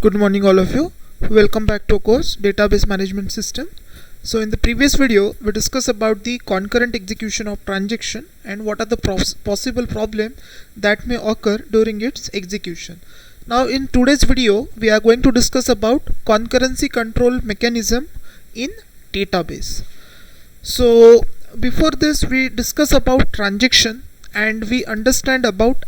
Good morning all of you. Welcome back to our course Database Management System. So in the previous video we discussed about the concurrent execution of transaction and what are the possible problems that may occur during its execution. Now in today's video we are going to discuss about concurrency control mechanism in database. So before this we discuss about transaction and we understand about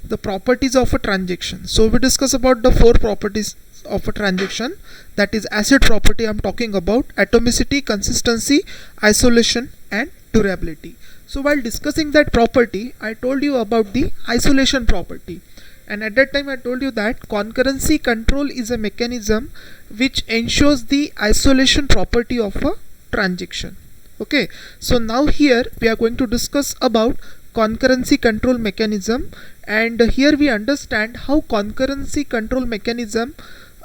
the properties of a transaction. So we discuss about the four properties of a transaction, that is asset property I'm talking about, atomicity, consistency, isolation and durability. So while discussing that property I told you about the isolation property, and at that time I told you that concurrency control is a mechanism which ensures the isolation property of a transaction. Okay, so now here we are going to discuss about concurrency control mechanism, and here we understand how concurrency control mechanism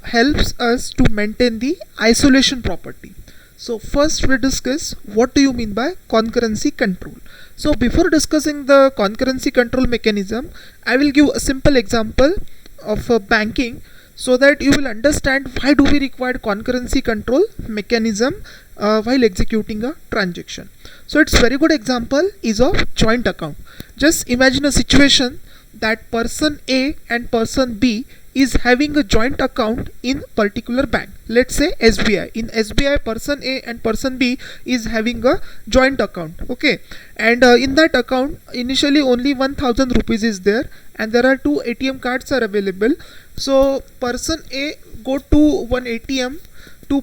helps us to maintain the isolation property. So first we discuss what do you mean by concurrency control. So before discussing the concurrency control mechanism, I will give a simple example of banking so that you will understand why do we require concurrency control mechanism while executing a transaction. So its very good example is of joint account. Just imagine a situation that person A and person B is having a joint account in particular bank. Let's say SBI. In SBI, person A and person B is having a joint account. Okay, and in that account initially only 1000 rupees is there, and there are two ATM cards are available. So person A go to one ATM to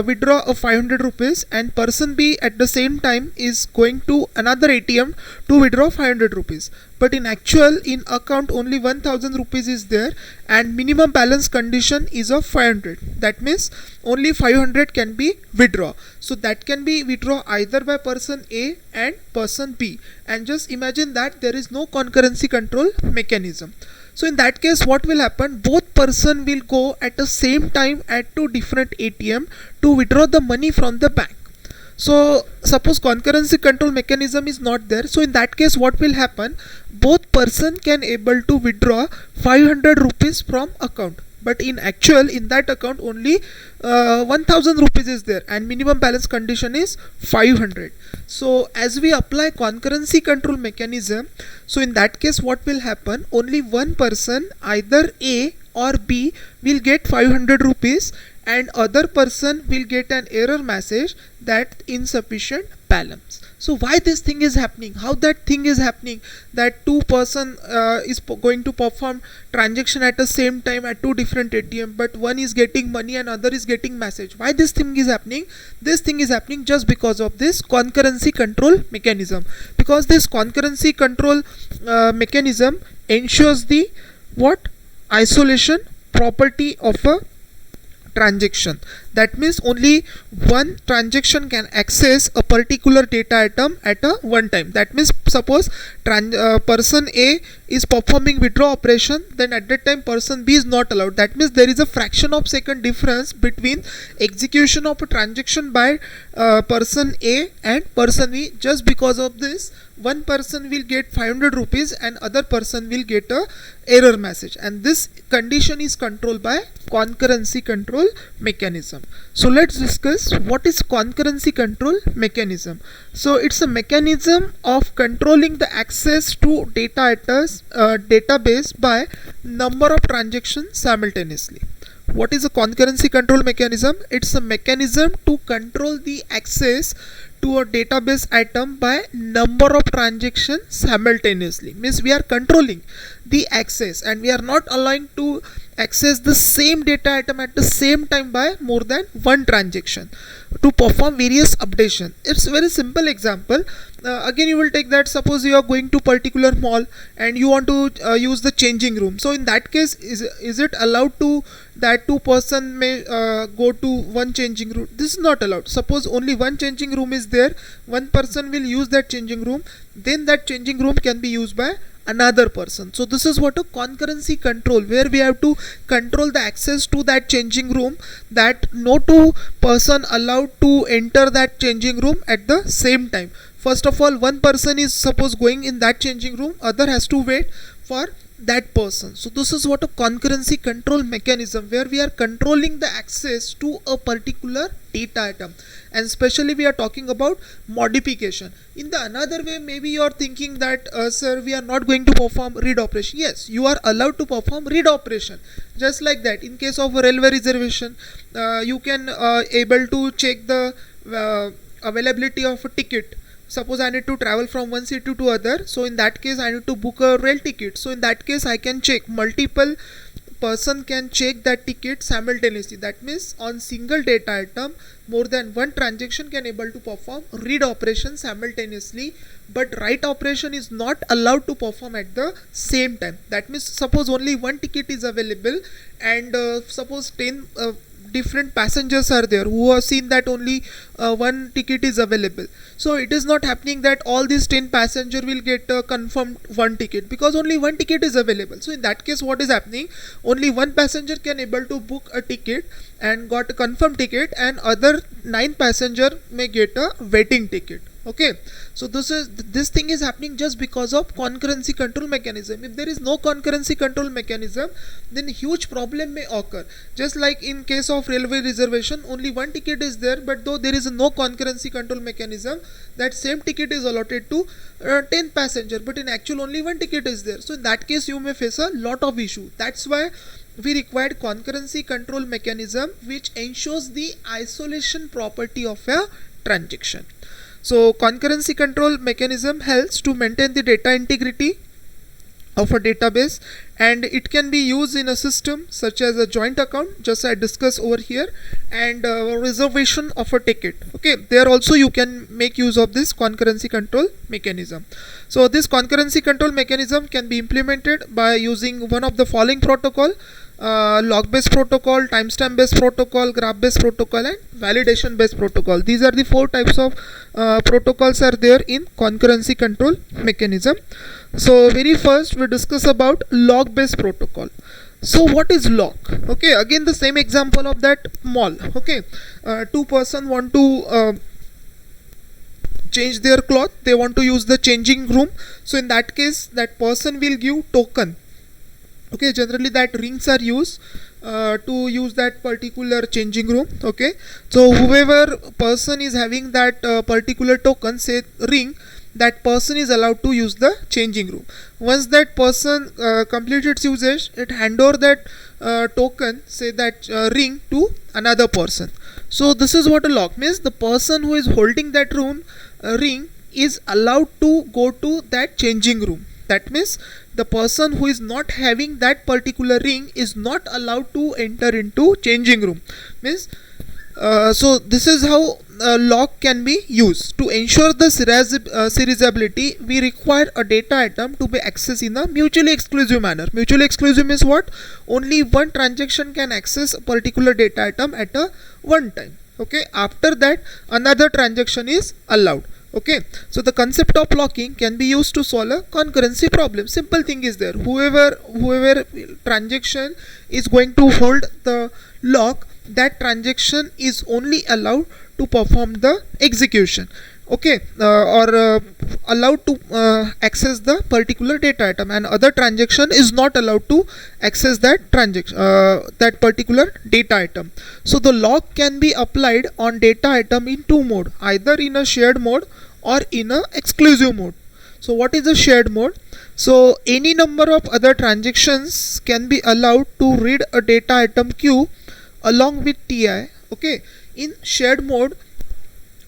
withdraw a 500 rupees, and person B at the same time is going to another ATM to withdraw 500 rupees. But in actual, in account only 1000 rupees is there, and minimum balance condition is of 500. That means only 500 can be withdraw. So that can be withdraw either by person A and person B. And just imagine that there is no concurrency control mechanism. So in that case what will happen, both person will go at the same time at two different ATM to withdraw the money from the bank. So suppose concurrency control mechanism is not there, so in that case what will happen, both person can able to withdraw 500 rupees from account, but in actual in that account only 1000 rupees is there and minimum balance condition is 500. So as we apply concurrency control mechanism, so in that case what will happen, only one person either A or B will get 500 rupees and other person will get an error message that insufficient balance. So why this thing is happening, how that thing is happening, that two person is going to perform transaction at the same time at two different ATM, but one is getting money and other is getting message. Why this thing is happening? This thing is happening just because of this concurrency control mechanism, because this concurrency control mechanism ensures the what, isolation property of a transaction. That means only one transaction can access a particular data item at a one time. That means suppose person A is performing withdraw operation, then at that time person B is not allowed. That means there is a fraction of second difference between execution of a transaction by person A and person B. Just because of this, one person will get 500 rupees and other person will get a error message, and this condition is controlled by concurrency control mechanism. So let's discuss what is concurrency control mechanism. So it's a mechanism of controlling the access to database by number of transactions simultaneously. What is a concurrency control mechanism? It's a mechanism to control the access to a database item by number of transactions simultaneously. Means we are controlling the access and we are not allowing to access the same data item at the same time by more than one transaction to perform various updation. It's a very simple example. Again you will take that, suppose you are going to particular mall and you want to use the changing room. So in that case is it allowed to that two person may go to one changing room? This is not allowed. Suppose only one changing room is there, one person will use that changing room, then that changing room can be used by another person. So this is what a concurrency control, where we have to control the access to that changing room, that no two person allowed to enter that changing room at the same time. First of all, one person is suppose going in that changing room, other has to wait for that person. So this is what a concurrency control mechanism, where we are controlling the access to a particular data item, and especially we are talking about modification. In the another way, maybe you are thinking that sir, we are not going to perform read operation. Yes, you are allowed to perform read operation, just like that. In case of a railway reservation, you can able to check the availability of a ticket. Suppose I need to travel from one city to other, so in that case I need to book a rail ticket. So in that case I can check, multiple person can check that ticket simultaneously. That means on single data item, more than one transaction can able to perform read operation simultaneously, but write operation is not allowed to perform at the same time. That means suppose only one ticket is available, and suppose 10 different passengers are there who have seen that only one ticket is available. So it is not happening that all these 10 passenger will get confirmed one ticket, because only one ticket is available. So in that case what is happening, only one passenger can able to book a ticket and got a confirmed ticket, and other 9 passenger may get a waiting ticket. Okay, so this thing is happening just because of concurrency control mechanism. If there is no concurrency control mechanism, then huge problem may occur. Just like in case of railway reservation, only one ticket is there, but though there is no concurrency control mechanism, that same ticket is allotted to 10 passenger, but in actual only one ticket is there. So in that case you may face a lot of issue. That's why we required concurrency control mechanism, which ensures the isolation property of a transaction. So concurrency control mechanism helps to maintain the data integrity of a database, and it can be used in a system such as a joint account, just I discussed over here, and reservation of a ticket. Okay, there also you can make use of this concurrency control mechanism. So this concurrency control mechanism can be implemented by using one of the following protocol: log based protocol, timestamp based protocol, graph based protocol, and validation based protocol. These are the 4 types of protocols are there in concurrency control mechanism. So very first we discuss about log based protocol. So what is log? Okay, again the same example of that mall. Okay, 2 person want to change their cloth, they want to use the changing room. So in that case that person will give token. Okay, generally that rings are used to use that particular changing room. Okay, so whoever person is having that particular token, say ring, that person is allowed to use the changing room. Once that person completes its usage, it hand over that token, say that ring, to another person. So this is what a log means. The person who is holding that room ring is allowed to go to that changing room. That means the person who is not having that particular ring is not allowed to enter into changing room. Means so this is how log can be used. To ensure the serializability, we require a data item to be accessed in a mutually exclusive manner. Mutually exclusive means what? Only one transaction can access a particular data item at a one time. Okay, after that another transaction is allowed. Okay, so the concept of locking can be used to solve a concurrency problem. Simple thing is there, whoever transaction is going to hold the lock, that transaction is only allowed to perform the execution. Okay, or allowed to access the particular data item, and other transaction is not allowed to access that transaction, that particular data item. So the lock can be applied on data item in 2 mode, either in a shared mode or in a exclusive mode. So what is a shared mode? So any number of other transactions can be allowed to read a data item Q along with Ti. Okay, in shared mode,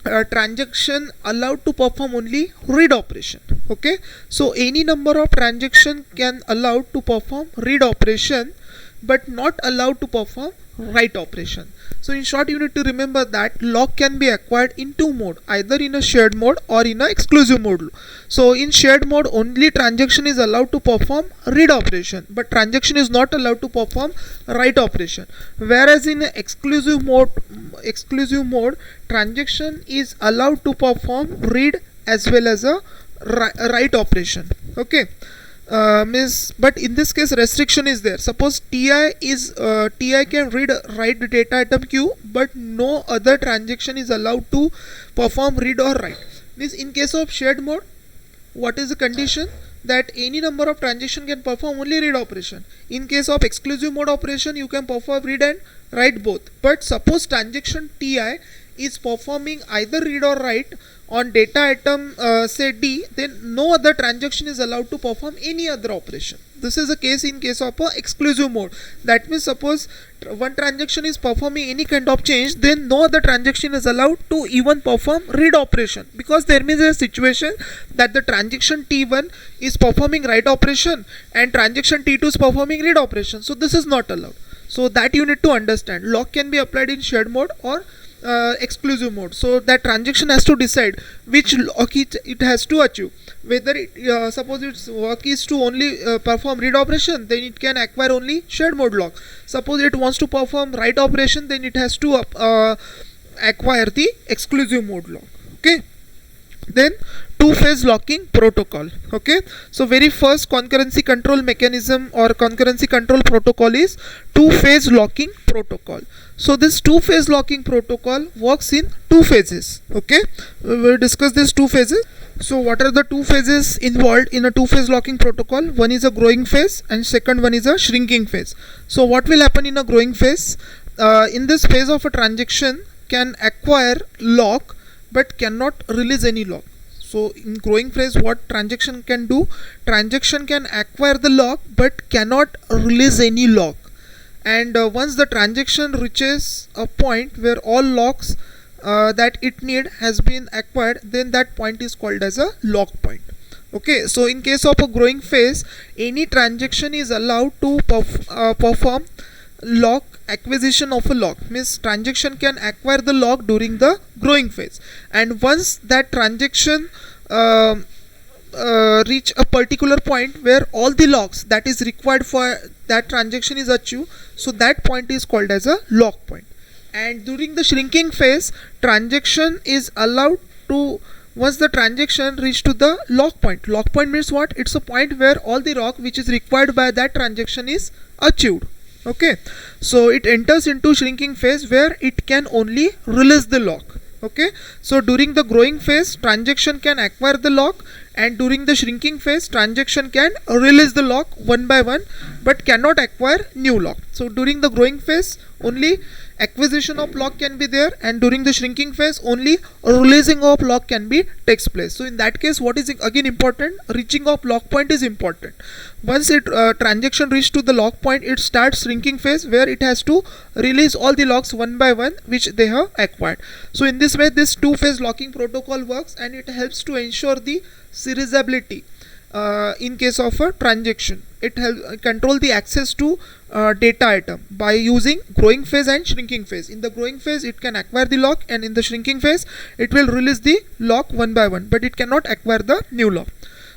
transaction allowed to perform only read operation. Okay, so any number of transaction can allowed to perform read operation, but not allowed to perform write operation. So in short, you need to remember that lock can be acquired in 2 mode, either in a shared mode or in a exclusive mode. So in shared mode, only transaction is allowed to perform read operation, but transaction is not allowed to perform write operation. Whereas in exclusive mode, transaction is allowed to perform read as well as a write operation. Okay, but in this case restriction is there. Suppose Ti can write the data item Q, but no other transaction is allowed to perform read or write. Means in case of shared mode, what is the condition? that any number of transaction can perform only read operation. In case of exclusive mode operation, you can perform read and write both. But suppose transaction Ti is performing either read or write on data item say D, then no other transaction is allowed to perform any other operation. This is a case in case of a exclusive mode. That means suppose one transaction is performing any kind of change, then no other transaction is allowed to even perform read operation, because there is a situation that the transaction T1 is performing write operation and transaction T2 is performing read operation. So this is not allowed. So that you need to understand. Lock can be applied in shared mode or exclusive mode. So that transaction has to decide which lock it has to achieve. Whether it suppose its work is to only perform read operation, then it can acquire only shared mode lock. Suppose it wants to perform write operation, then it has to acquire the exclusive mode lock. Okay. Then two-phase locking protocol. Okay, so very first concurrency control mechanism or concurrency control protocol is two-phase locking protocol. So this two-phase locking protocol works in two phases. Okay, we will discuss these two phases. So what are the two phases involved in a two-phase locking protocol? One is a growing phase and second one is a shrinking phase. So what will happen in a growing phase? In this phase of a transaction can acquire lock but cannot release any lock. So in growing phase, what transaction can do? Transaction can acquire the lock but cannot release any lock. And once the transaction reaches a point where all locks that it need has been acquired, then that point is called as a lock point. Okay, so in case of a growing phase, any transaction is allowed to perform lock acquisition of a lock. Means transaction can acquire the lock during the growing phase, and once that transaction reach a particular point where all the locks that is required for that transaction is achieved, so that point is called as a lock point. And during the shrinking phase, transaction is allowed to, once the transaction reach to the lock point means what? It's a point where all the lock which is required by that transaction is achieved. Okay, so it enters into shrinking phase where it can only release the lock. Okay, so during the growing phase, transaction can acquire the lock, and during the shrinking phase, transaction can release the lock one by one but cannot acquire new lock. So during the growing phase, only acquisition of lock can be there, and during the shrinking phase, only releasing of lock can be takes place. So in that case, what is again important? Reaching of lock point is important. Once it transaction reach to the lock point, it starts shrinking phase where it has to release all the locks one by one which they have acquired. So in this way, this two-phase locking protocol works, and it helps to ensure the serializability in case of a transaction. It helps control the access to data item by using growing phase and shrinking phase. In the growing phase, it can acquire the lock, and in the shrinking phase, it will release the lock one by one, but it cannot acquire the new lock.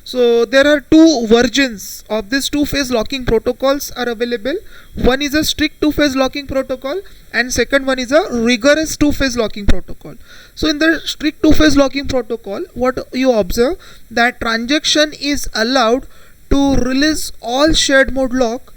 So there are two versions of this two-phase locking protocols are available. One is a strict two-phase locking protocol, and second one is a rigorous two-phase locking protocol. So in the strict two-phase locking protocol, what you observe, that transaction is allowed to release all shared mode lock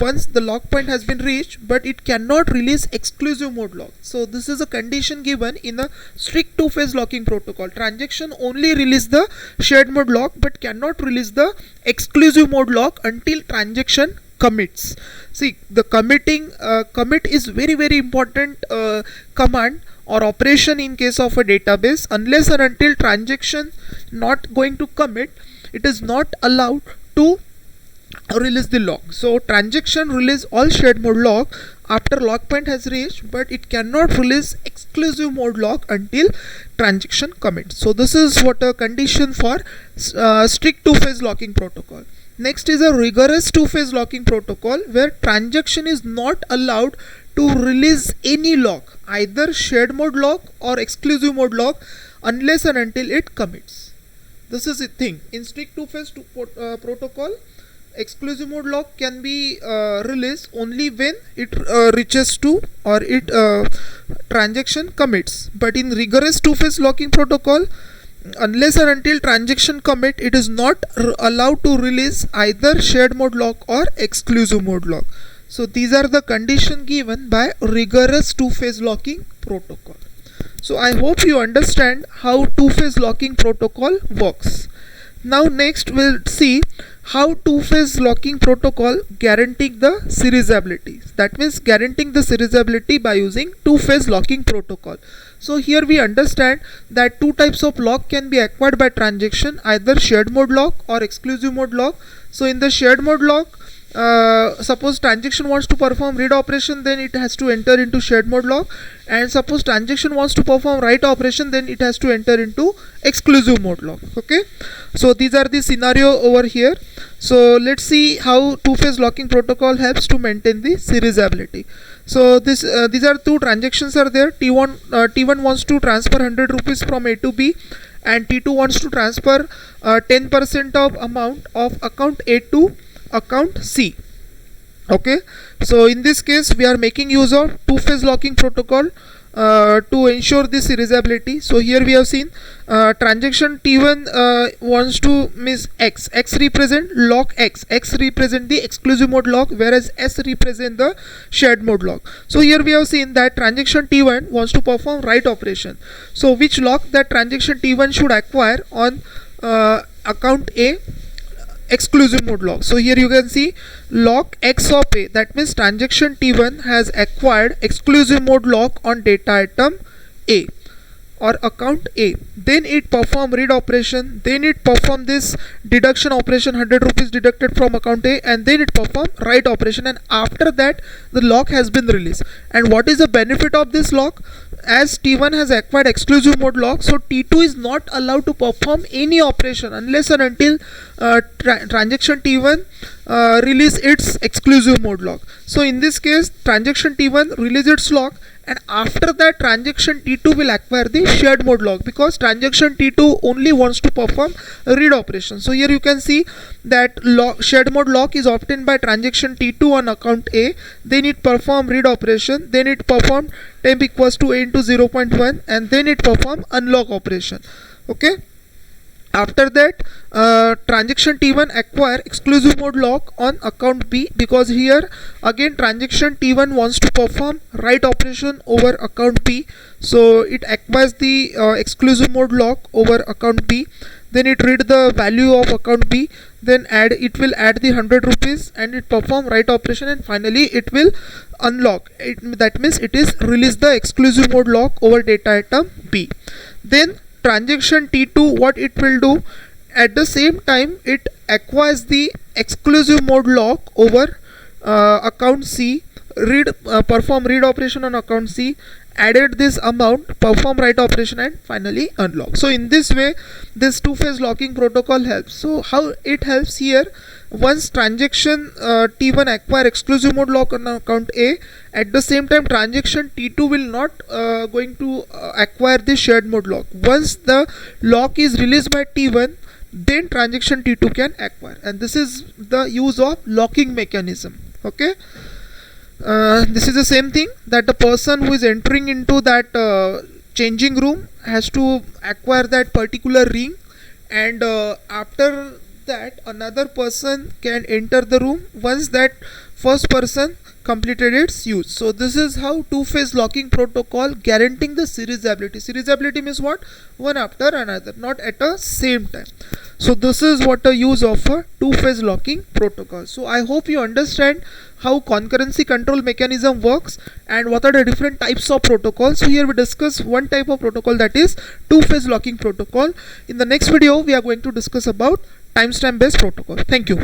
once the lock point has been reached, but it cannot release exclusive mode lock. So this is a condition given in a strict two-phase locking protocol. Transaction only release the shared mode lock but cannot release the exclusive mode lock until transaction commits. See, the commit is very important command or operation in case of a database. Unless and until transaction not going to commit, it is not allowed to release the lock. So transaction release all shared mode lock after lock point has reached, but it cannot release exclusive mode lock until transaction commits. So this is what a condition for strict two-phase locking protocol. Next is a rigorous two-phase locking protocol, where transaction is not allowed to release any lock, either shared mode lock or exclusive mode lock, unless and until it commits. This is the thing. In strict two-phase protocol, exclusive mode lock can be released only when it reaches to or it transaction commits. But in rigorous two-phase locking protocol, unless and until transaction commit, it is not allowed to release either shared mode lock or exclusive mode lock. So these are the conditions given by rigorous two-phase locking protocol. So I hope you understand how two-phase locking protocol works. Now next we'll see how two-phase locking protocol guaranteeing the serializability. That means guaranteeing the serializability by using two-phase locking protocol. So here we understand that two types of lock can be acquired by transaction, either shared mode lock or exclusive mode lock. So in the shared mode lock, suppose transaction wants to perform read operation, then it has to enter into shared mode lock, and suppose transaction wants to perform write operation, then it has to enter into exclusive mode lock. Okay, so these are the scenario over here. So let's see how two-phase locking protocol helps to maintain the serializability. So these are two transactions are there. T1 wants to transfer 100 rupees from A to B, and T2 wants to transfer 10% of amount of account A to account C. Okay, so in this case we are making use of two-phase locking protocol to ensure this serializability. So here we have seen transaction T1 wants to miss X represent lock X represent the exclusive mode lock, whereas S represent the shared mode lock. So here we have seen that transaction T1 wants to perform write operation. So which lock that transaction T1 should acquire on account A? Exclusive mode lock. So here you can see lock X of A, that means transaction T1 has acquired exclusive mode lock on data item A or account A. Then it perform read operation, then it perform this deduction operation, 100 rupees deducted from account A, and then it perform write operation, and after that the lock has been released. And what is the benefit of this lock? As T1 has acquired exclusive mode lock, so T2 is not allowed to perform any operation unless and until transaction T1 release its exclusive mode lock. So in this case transaction T1 release its lock, and after that transaction T2 will acquire the shared mode lock, because transaction T2 only wants to perform a read operation. So here you can see that shared mode lock is obtained by transaction T2 on account A, then it perform read operation, then it perform temp equals to A into 0.1, and then it perform unlock operation. Okay, after that transaction T1 acquire exclusive mode lock on account B, because here again transaction T1 wants to perform write operation over account B, so it acquires the exclusive mode lock over account B, then it read the value of account B, then it will add the 100 rupees and it perform write operation, and finally it will unlock it, that means it is release the exclusive mode lock over data item B. Then transaction T2, what it will do, at the same time it acquires the exclusive mode lock over account C, perform read operation on account C, added this amount, perform write operation, and finally unlock. So in this way this two-phase locking protocol helps. So how it helps here: once transaction T1 acquire exclusive mode lock on account A, at the same time transaction T2 will not going to acquire the shared mode lock. Once the lock is released by T1, then transaction T2 can acquire, and this is the use of locking mechanism. Okay, this is the same thing that the person who is entering into that changing room has to acquire that particular ring, and after that another person can enter the room once that first person completed its use. So this is how two-phase locking protocol guaranteeing the serializability. Serializability means what? One after another, not at a same time. So this is what the use of a two-phase locking protocol. So I hope you understand how concurrency control mechanism works and what are the different types of protocols. So here we discuss one type of protocol, that is two-phase locking protocol. In the next video we are going to discuss about timestamp based protocol. Thank you.